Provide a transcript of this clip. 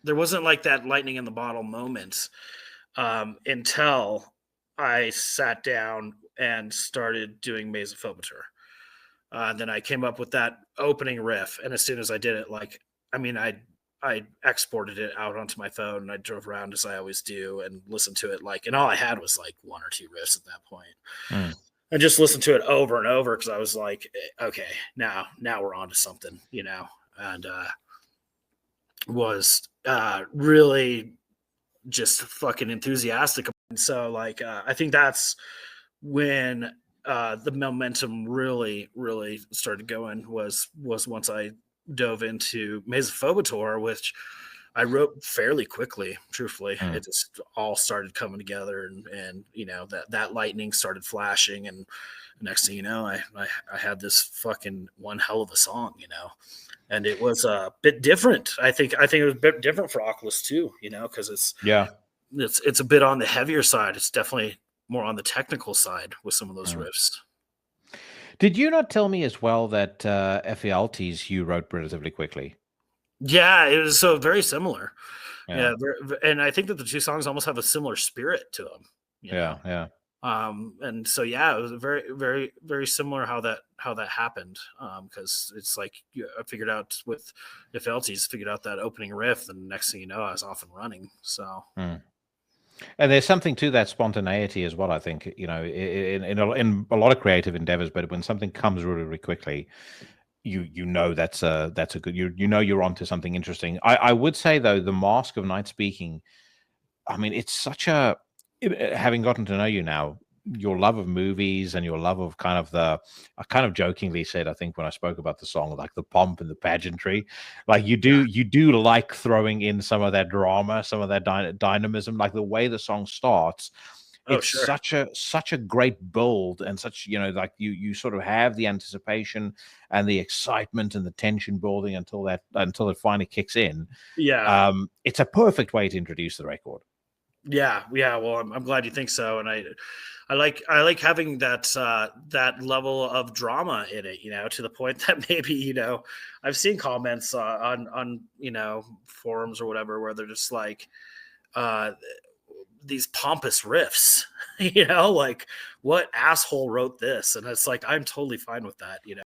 there wasn't like that lightning in the bottle moment until I sat down and started doing Mesophobator. Then I came up with that opening riff, and as soon as I did it, like, I mean, I exported it out onto my phone, and I drove around as I always do, and listened to it like, and all I had was like one or two riffs at that point. Mm. I just listened to it over and over because I was like, okay, now we're on to something, and was really just fucking enthusiastic. And so, like, I think that's when the momentum really started going was once I dove into Mesophobator, which I wrote fairly quickly. Truthfully, Mm. it just all started coming together, and that lightning started flashing, and next thing you know, I had this fucking one hell of a song, and it was a bit different. I think it was a bit different for AKHLYS too, because Yeah. it's a bit on the heavier side. It's definitely more on the technical side with some of those Mm. riffs. Did you not tell me as well that Ephialtes you wrote relatively quickly? Yeah, it was so very similar. Yeah. Yeah, and I think that the two songs almost have a similar spirit to them. You know, Yeah. Yeah. and so yeah, it was very similar how that happened. Because it's like I figured out with Ephialtes, figured out that opening riff, and next thing you know, I was off and running. So Mm. And there's something to that spontaneity as well. I think in a lot of creative endeavors, but when something comes really, really quickly, you know that's a good you're onto something interesting. I would say though, the Mask of Night Speaking. I mean, it's such a having gotten to know you now, your love of movies and your love of kind of I kind of jokingly said, I think when I spoke about the song, like the pomp and the pageantry, like you do like throwing in some of that drama, some of that dynamism, like the way the song starts. oh It's sure, such a great build and such, like you sort of have the anticipation and the excitement and the tension building until it finally kicks in. yeah. It's a perfect way to introduce the record. Yeah. Well, I'm glad you think so, and I like having that level of drama in it, to the point that maybe I've seen comments on forums or whatever where they're just like uh, these pompous riffs, like what asshole wrote this, and it's like I'm totally fine with that.